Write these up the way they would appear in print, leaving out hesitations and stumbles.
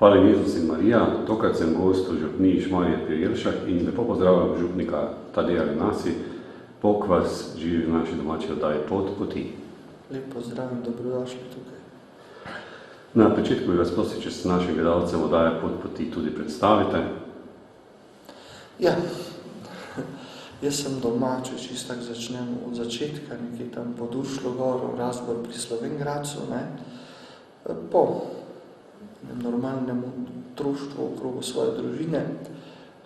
Hvala Jezus in Marija, tokrat sem gost v župniji Šmarje pri Jelšah in lepo pozdravljam župnika Tadeja Renasi. Bog vas živi v naši domači oddaji Pot poti. Lep pozdrav in dobrodošli tukaj. Na začetku bi vas prosil, če se našim gledalcem oddaje Pot poti tudi predstavite. Ja, jaz sem domač, čisto tako začnemo od začetka, nekje tam pod Uršlo goro, Razbor pri Slovenj Gradcu, po normalnemu otroštvu okrogu svoje družine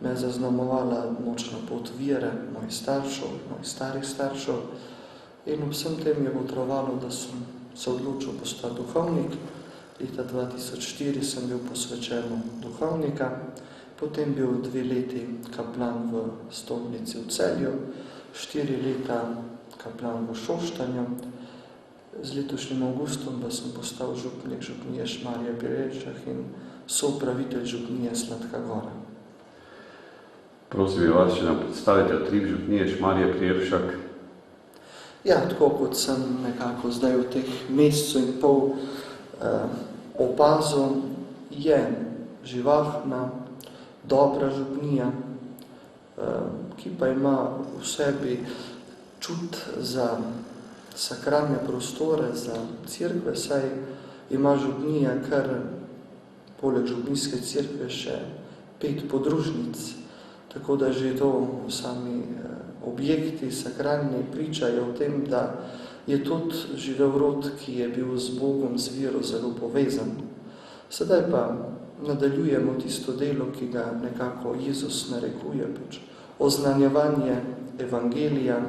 me je zaznamovala močna pot vere mojih staršev, mojih starih staršev in vsem tem je botrovalo, da sem se odločil postati duhovnik. Leta 2004 sem bil posvečen duhovnika, potem bil 2 leti kaplan v stolnici v Celju, 4 leta kaplan v Šoštanju. Z letošnjim avgustom pa sem postal župnik župnije Šmarje pri Jelšah in soupravitelj župnije Sladka Gora. Prosim bi vas, če nam predstavite utrip župnije Šmarje pri Jelšah. Ja, tako kot sem nekako zdaj v teh mesecu in pol opazil, je živahna, dobra župnija, ki pa ima v sebi čut za sakralne prostore, za cerkve, saj ima župnija kar poleg župnijske cerkve še 5 podružnic, tako da že to sami objekti sakralni pričajo o tem, da je tudi živel rod, ki je bil z Bogom, z vero zelo povezan. Sedaj pa nadaljujemo tisto delo, ki ga nekako Jezus narekuje, oznanjevanje evangelija,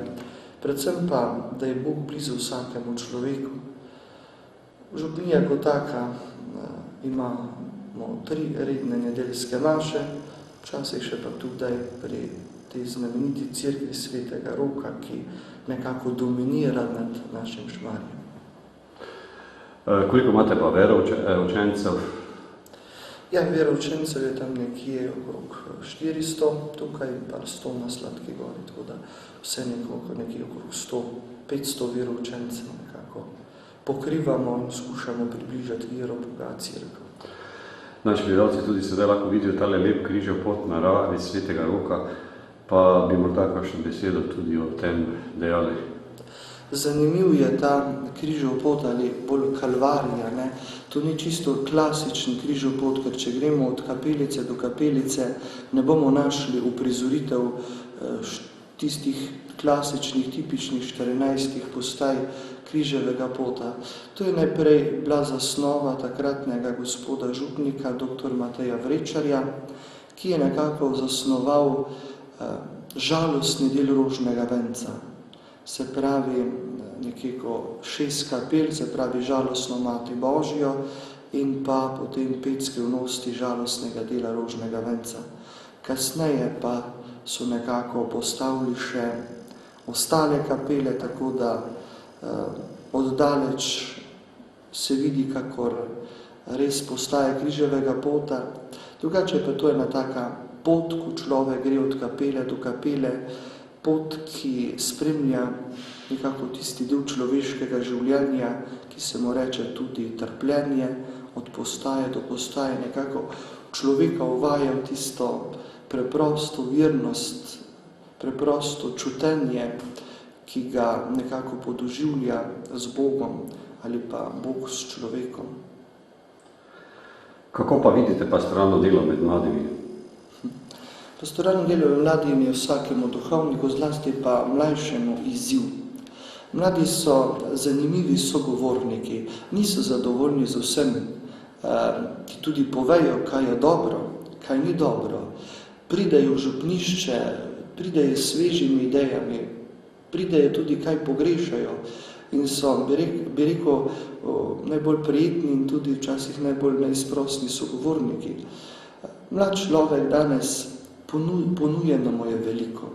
predvsem pa, da je Bog blizu vsakemu človeku. Župnija kot taka imamo 3 redne nedeljske maše, včasih še pa tukaj pri tej znameniti cerkvi Svetega Roka, ki nekako dominira nad našim Šmarjem. Koliko imate pa veroučencev? Ja, veroučencev je tam nekje okrog 400, tukaj pa 100 na Sladki Gori, tako da vse nekje okrog 100-500 veroučencev nekako pokrivamo in skušamo približati vero Boga, cerkev. Naši gledalci tudi sedaj lahko vidijo tale lep križev pot na ravi Svetega Roka, pa bi morda kakšno besedo tudi o tem dejali. Zanimiv je ta križev pot ali bolj kalvarija. To ni čisto klasičen križev pot, ker če gremo od kapelice do kapelice, ne bomo našli uprizoritev tistih klasičnih, tipičnih 14 postaj križevega pota. To je najprej bila zasnova takratnega gospoda župnika, dr. Mateja Vrečarja, ki je nekako zasnoval žalostni del rožnega venca. Se pravi nekako 6 kapel, se pravi žalostno Mati Božjo in pa potem 5 skrivnosti žalostnega dela rožnega venca. Kasneje pa so nekako postavili še ostale kapele, tako da oddaleč se vidi, kakor res postaje križevega pota. Drugače pa to je ena taka pot, ko človek gre od kapele do kapele, pot, ki spremlja nekako tisti del človeškega življenja, ki se mu reče tudi trpljenje, od postaje do postaje, nekako človeka uvaja v tisto preprosto vernost, preprosto čutenje, ki ga nekako podoživlja z Bogom ali pa Bog s človekom. Kako pa vidite pastoralno delo med mladimi? Pastoralno delo med mladimi je vsakemu duhovniku, zlasti pa mlajšemu izziv. Mladi so zanimivi sogovorniki, niso zadovoljni z vsem, ki tudi povejo, kaj je dobro, kaj ni dobro. Pridejo v župnišče, pridejo s svežimi idejami, pridejo tudi, kaj pogrešajo in so, bi rekel, najbolj prijetni in tudi včasih najbolj neizprostni sogovorniki. Mlad človek danes ponujeno mu je veliko.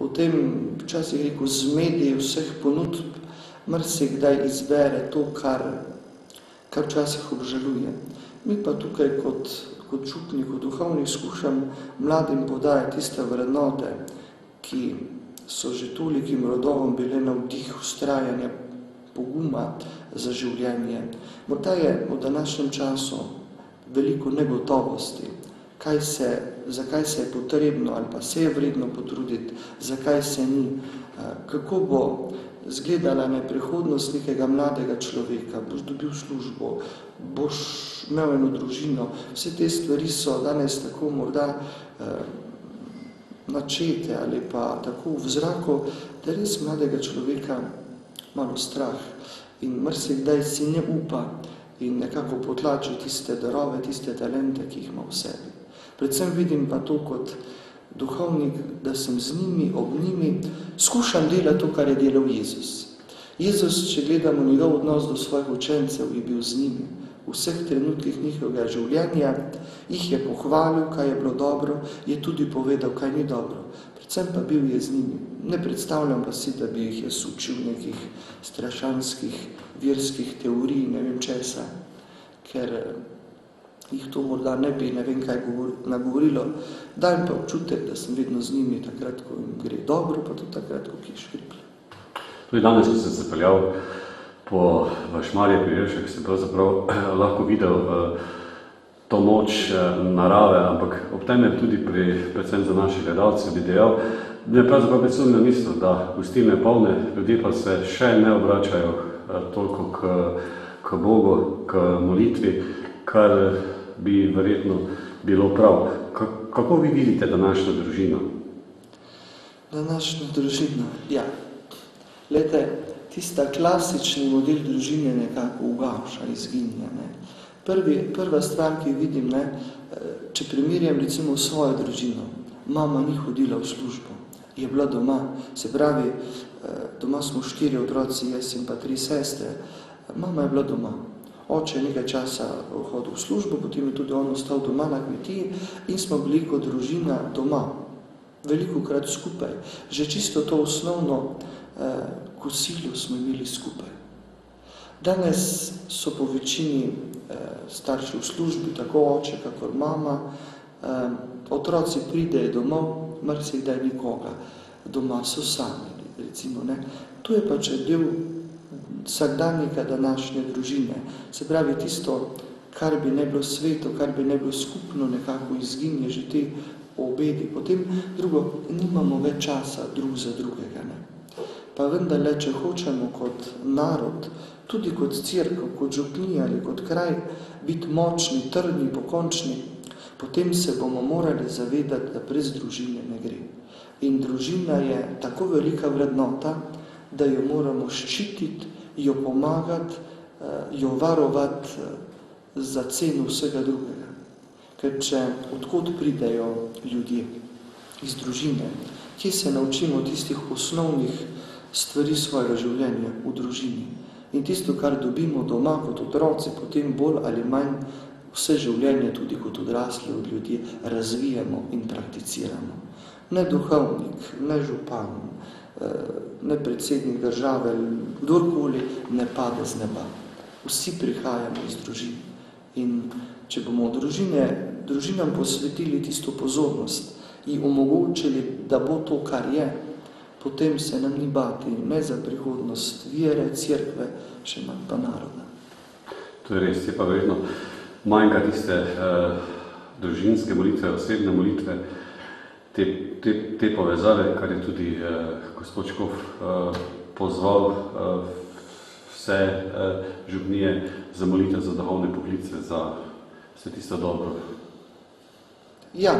V tem, včasih rekel, zmedi vseh ponudb, marsikdaj izbere to, kar včasih obžaluje. Mi pa tukaj kot župnik, kot duhovnik skušam mladim podajati tiste vrednote, ki so že tolikim rodovom bile navdih vztrajanja, poguma za življenje. Morda je v današnjem času veliko negotovosti, zakaj se je potrebno ali pa se je vredno potruditi, zakaj se ni, kako bo izgledala prihodnost nekega mladega človeka, boš dobil službo, boš imel eno družino. Vse te stvari so danes tako morda načete ali pa tako v zraku, da res mladega človeka malo strah in marsikdaj si ne upa in nekako potlači tiste darove, tiste talente, ki jih ima v sebi. Predvsem vidim pa to kot duhovnik, da sem z njimi, ob njimi, skušam delati to, kar je delal Jezus. Jezus, če gledamo njegov odnos do svojih učencev, je bil z njimi. V vseh trenutkih njihovega življenja jih je pohvalil, kaj je bilo dobro, je tudi povedal, kaj ni dobro. Predvsem pa bil je z njimi. Ne predstavljam pa si, da bi jih jaz učil nekih strašanskih verskih teorij, ne vem česa, ker jih to morda ne bi, ne vem kaj nagovorilo. Dajem pa občutek, da sem vedno z njimi takrat, ko jim gre dobro, pa tudi takrat, ko jih škriplja. Tudi danes, ko sem se peljal po Šmarje pri Jelšah, sem pravzaprav lahko videl to moč narave, ampak ob tem je tudi predvsem za naše gledalce bi dejal, da je pravzaprav predvsem na mislu, da gostilne polne, ljudje pa se še ne obračajo toliko k Bogu, k molitvi, kar bi verjetno bilo prav. Kako vi vidite današnjo družino? Današnjo družino? Ja. Glejte, tista klasični model družine nekako ugaša, izginja. Prva stvar, ki vidim, če primerjam recimo svojo družino, mama ni hodila v službo, je bila doma, se pravi, doma smo 4 otroci, jaz in pa 3 sestre, mama je bila doma. Oče je nekaj časa hodil v službo, potem je tudi on ostal doma na kmetiji in smo bili kot družina doma, velikokrat skupaj. Že čisto to osnovno kosilo smo imeli skupaj. Danes so po večini starši v službi, tako oče, kakor mama, otroci pridejo domov, marsikdaj nikoga, doma so sami, recimo, ne. To je pač del vsakdanjika današnje družine. Se pravi, tisto, kar bi ne bilo sveto, kar bi ne bilo skupno, nekako izginje že te obedi. Potem drugo, nimamo več časa drug za drugega, ne. Pa vendarle, če hočemo kot narod, tudi kot cerkev, kot župnija ali kot kraj, biti močni, trdni, pokončni, potem se bomo morali zavedati, da brez družine ne gre. In družina je tako velika vrednota, da jo moramo ščititi, jo pomagati, jo varovati za ceno vsega drugega. Ker če odkot pridejo ljudje iz družine, kje se naučimo tistih osnovnih stvari svojega življenja v družini. In tisto, kar dobimo doma kot otroci, potem bolj ali manj vse življenje tudi kot odrasli od ljudi razvijamo in prakticiramo. Ne duhovnik, ne župan, ne predsednik države, kdorkoli ne pade z neba. Vsi prihajamo iz družin. In če bomo družinam posvetili tisto pozornost in omogočili, da bo to, kar je, potem se nam ni bati ne za prihodnost vere, cerkve, še manj pa naroda. To je res, je pa verjetno manjka tiste družinske molitve, osebne molitve, te povezave, kar je tudi gospod Škof pozval vse župnije za molitev, za duhovne poklice, za vse tisto dobro. Ja,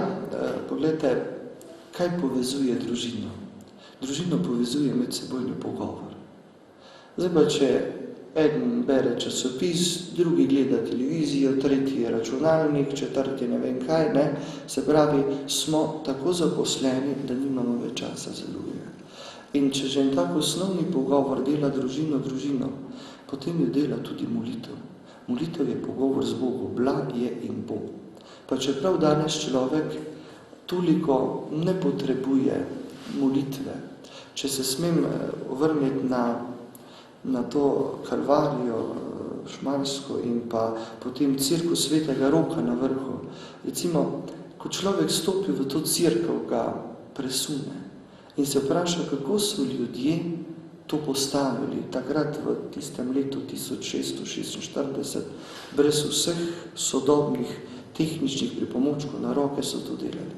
poglejte, kaj povezuje družino? Družino povezuje medsebojni pogovor. Zdaj pa, če eden bere časopis, drugi gleda televizijo, tretji računalnik, četrti ne vem kaj, ne, se pravi, smo tako zaposleni, da nimamo več časa za drugega. In če že en tak osnovni pogovor dela družino, potem jo dela tudi molitev. Molitev je pogovor z Bogom, bila je in bo. Pa čeprav danes človek toliko ne potrebuje molitve, če se smem vrniti na to Kalvarijo šmarsko in pa potem cerkev Svetega Roka na vrhu. Recimo, ko človek stopi v to cerkev, ga presune in se vpraša, kako so ljudje to postavili, takrat v tistem letu 1646, brez vseh sodobnih tehničnih pripomočkov na roke so to delali.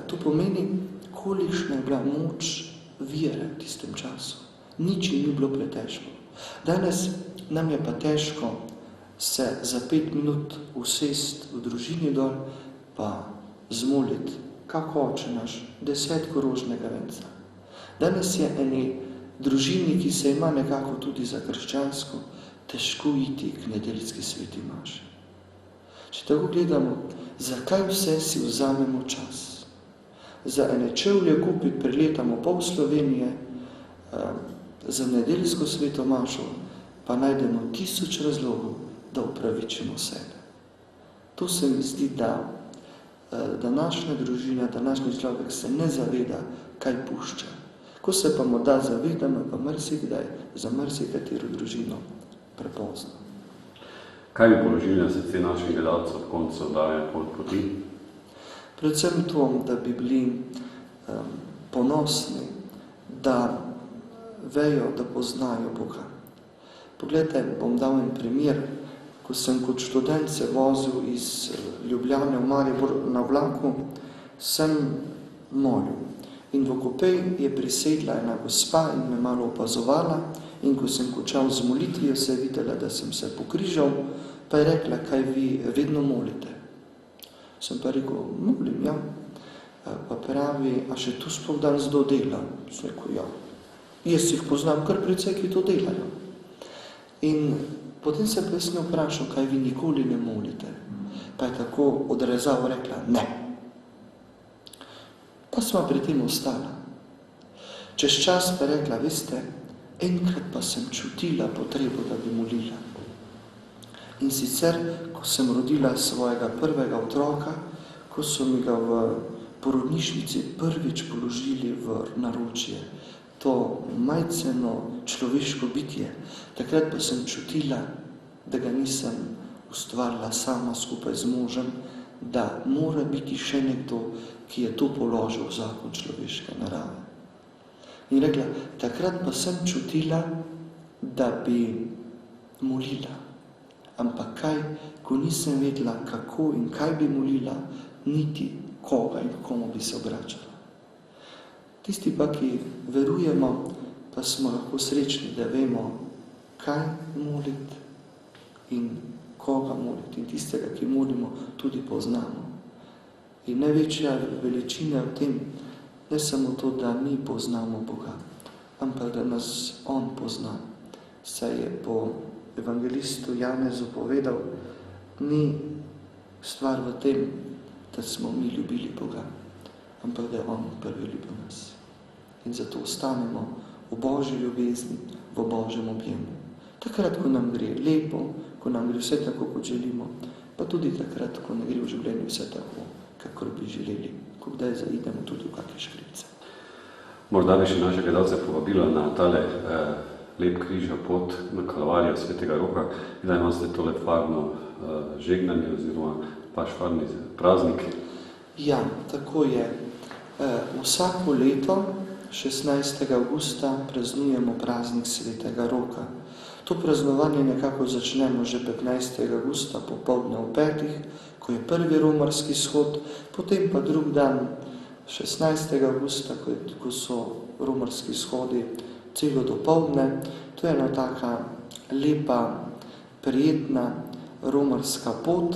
To pomeni, kolikšna je bila moč vere v tistem času. Nič ni bilo pretežko. Danes nam je pa težko se za 5 minut usest v družini dol, pa zmoliti, kako oče naš, 10 rožnega venca. Danes je eni družini, ki se ima nekako tudi za krščansko, težko iti k nedeljski sveti maši. Če tako gledamo, zakaj vse si vzamemo čas? Za ene čevlje kupiti preletamo pol Slovenije, za nedeljsko sveto mašo pa najdemo 1000 razlogov, da upravičimo sebe. To se mi zdi, da današnja družina, današnji človek se ne zaveda, kaj pušča. Ko se pa morda zavedamo, pa marsikdaj za marsikatero družino prepozno. Kaj bi položili na srce naših gledalcev ob koncu oddaje Pot poti? Predvsem to, da bi bili ponosni, da vejo, da poznajo Boga. Poglejte, bom dal en primer. Ko sem kot študent se vozil iz Ljubljane v Maribor na vlaku, sem molil. In v kupej je prisedla ena gospa in me malo opazovala, in ko sem končal z molitvijo, se je videla, da sem se pokrižal, pa je rekla, kaj vi vedno molite. Sem pa rekel, molim, ja. Pa pravi, a še tu sploh danes kdo dela? Sem rekel, ja. Jaz jih poznam kar precej, ki to delajo. In potem se pa jaz ne vprašal, kaj vi nikoli ne molite. Pa je tako odrezal, rekla, ne. Pa sva pri tem ostala. Čez čas pa rekla, veste, enkrat pa sem čutila potrebo, da bi molila. In sicer, ko sem rodila svojega prvega otroka, ko so mi ga v porodnišnici prvič položili v naročje, to majceno človeško bitje, takrat pa sem čutila, da ga nisem ustvarila sama skupaj z možem, da mora biti še nekdo, ki je to položil v zakon človeške narave. In rekla, takrat pa sem čutila, da bi molila. Ampak kaj, ko nisem vedela, kako in kaj bi molila, niti koga in komu bi se obračala. Tisti pa, ki verujemo, pa smo lahko srečni, da vemo, kaj moliti in koga moliti. In tistega, ki molimo, tudi poznamo. In največja veličina v tem, ne samo to, da mi poznamo Boga, ampak da nas On pozna. Saj je po evangelistu Janezu povedal, ni stvar v tem, da smo mi ljubili Boga, ampak da je On prvi ljubil nas. In zato ostanemo v Božji ljubezni, v Božjem objemu. Takrat, ko nam gre lepo, ko nam gre vse tako, kot želimo, pa tudi takrat, ko ne gre v življenju vse tako, kakor bi želeli, ko kdaj zaidemo tudi v kakšne škripce. Morda bi še naše gledalce povabila na tale lep križa pot na Kalvarijo svetega Roka, kdaj imate tole farno žegnanje oziroma vaš farni praznik? Ja, tako je. Vsako leto 16. avgusta praznujemo praznik svetega Roka. To praznovanje nekako začnemo že 15. avgusta popoldne ob 5, ko je prvi romarski shod, potem pa drug dan 16. avgusta, ko so romarski shodi celo dopoldne. To je ena taka lepa, prijetna romarska pot,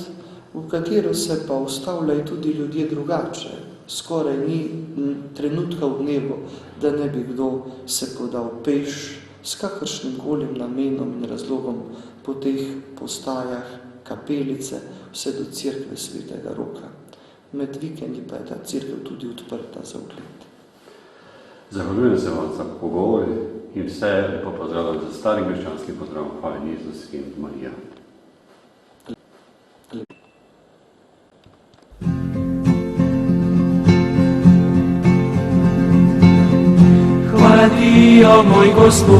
v katero se pa ustavljajo tudi ljudje drugače. Skoraj ni trenutka v dnevu, da ne bi kdo se podal peš s kakršnim kolim namenom in razlogom po teh postajah kapelice vse do cerkve svetega Roka. Med vikendi pa je ta cerkev tudi odprta za ogled. Zahvaljujem se vam za pogovor in vse lepo pozdravljam za starim krščanskim pozdravom. Hvala Jezus in Marija. Hvala ti, o moj Gospod,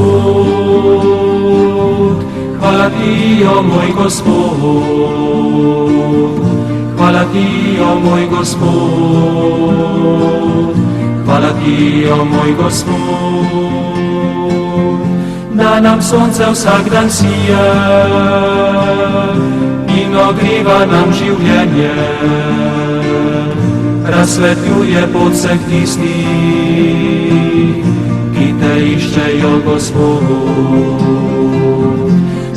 hvala ti, o moj Gospod, hvala ti, o moj Gospod, hvala ti, o moj Gospod. nam sonce vsak dan sije in ogriva nam življenje, razsvetljuje pot vseh tistih, ki te iščejo, Gospodu.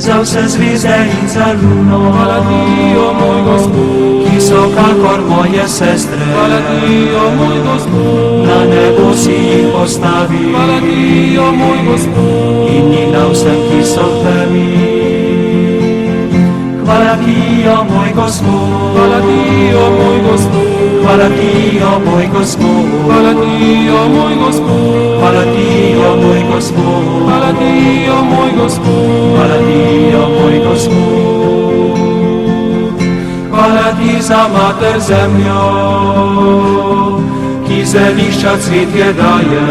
Za vse zvizde in za luno, hvala ti, o moj Gospod, ki so kakor moje sestre, hvala ti, o moj Gospod, na nebo si jih postavi, hvala ti, o moj Gospod, in ni na vsem, ki so v temi. Hvala ti, o moj Gospod, hvala ti, o moj Gospod, hvala ti, o moj Gospod, hvala ti, o moj Gospod, hvala ti, o moj Gospod, hvala ti, o moj Gospod, hvala ti, o moj Gospod. Hvala ti za mater zemljo, ki zelišča cvetje daje,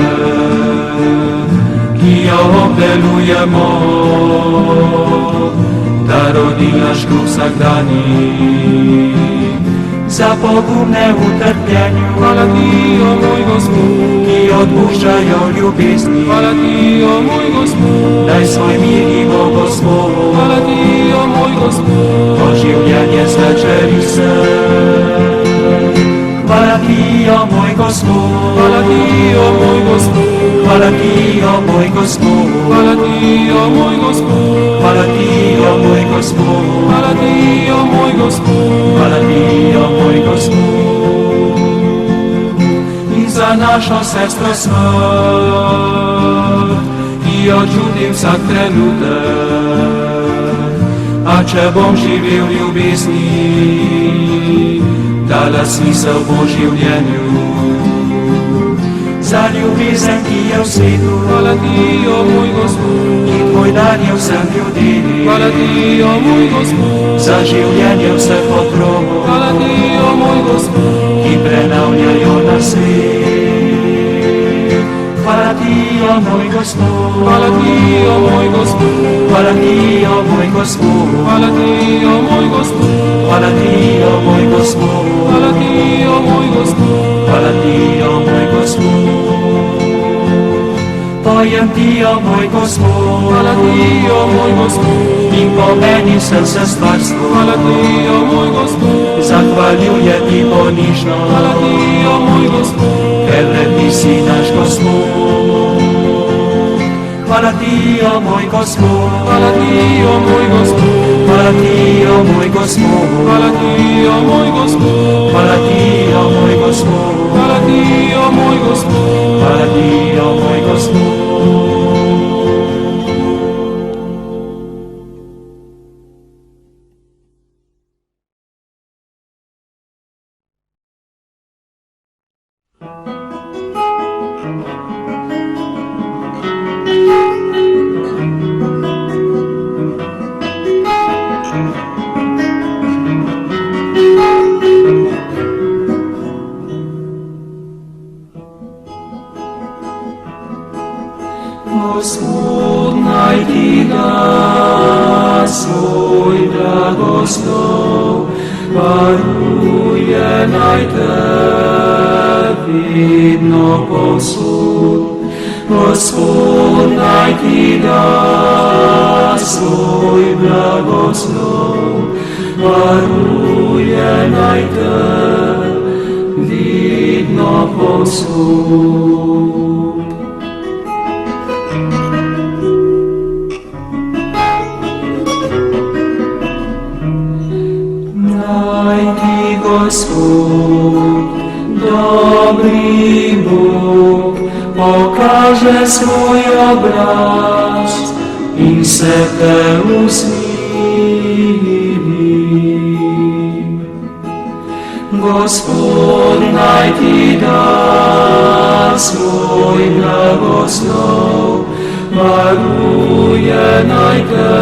ki jo obdelujemo, da rodi naš kruh vsakdanji. Za pogumne v trpljenju, hvala ti, o moj Gospod, ki odpuščajo ljubezni, hvala ti, o moj Gospod, daj svoj mir jim, o Gospod, hvala ti, o moj Gospod, to življenje zvečeri se. Hvala ti, o moj Gospod, hvala ti, o moj Gospod, hvala ti, o moj Gospod, hvala ti, o moj Gospod, hvala ti, o moj Gospod, hvala ti, o moj Gospod, hvala ti, o moj Gospod. In za našo sestro smrt, ki jo čutim vsak trenutek, a če bom živel v ljubezni, dala smisel bo življenju. Za ljubezen, ki je v svetu, hvala ti, o moj Gospod, ki tvoj dar je vsem ljudem, hvala ti, o moj Gospod, za življenje vseh otrok, hvala ti, o moj Gospod, ki prenavljajo na svet. Hvala ti, o moj Gospod, hvala ti, o moj Gospod, hvala ti, o moj Gospod, hvala ti, o moj Gospod, hvala ti, o moj Gospod, hvala ti, o moj Gospod, hvala ti, o moj Gospod. Pojem ti, o moj Gospod, hvala ti, o moj Gospod, in pomeni sem se stvarstvo, hvala ti, o moj Gospod, zahvaljuje ti ponižno, hvala ti, o moj Gospod, ker le ti si naš Gospod. Hvala ti, o moj Gospod, hvala ti, o moj Gospod, hvala ti, o moj Gospod, hvala ti, o moj Gospod, hvala ti, o moj Gospod, hvala ti, o moj Gospod, hvala ti, o moj Gospod. Gospod naj ti da svoj blagoslov, varuje naj te vedno povsod. Gospod naj ti da svoj blagoslov, varuje naj te vedno povsod. Gospod, dobri Bog, pokaže svoj obraz in se te usmili. Gospod naj ti da svoj blagoslov, varuje naj te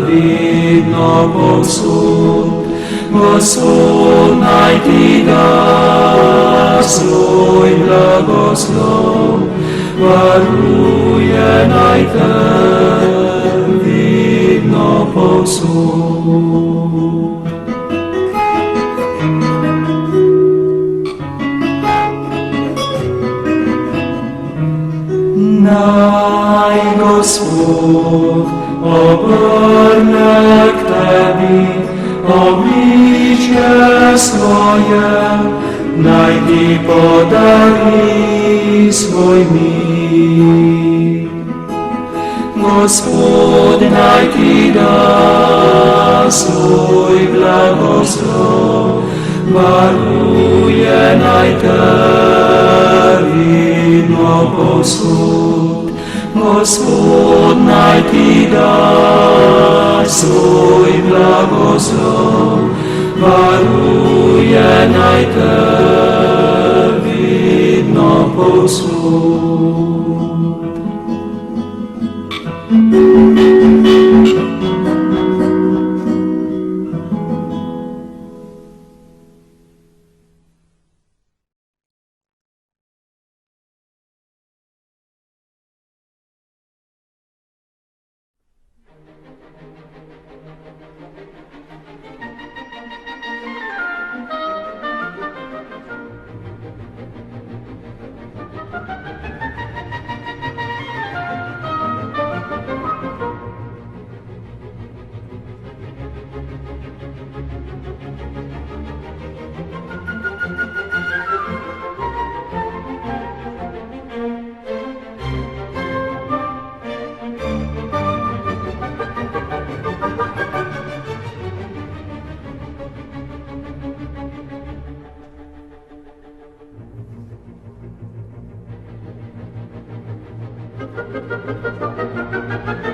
vedno povsod. Gospod naj ti da svoj blagoslov, varuje naj te vedno povsod. Naj Gospod obrne k tebi obličje svoje, naj ti podari svoj mir. Gospod naj ti da svoj blagoslov, varuje naj te vidno povsod. Gospod naj ti da svoj blagoslov, varuje naj te vidno povsod. Thank you.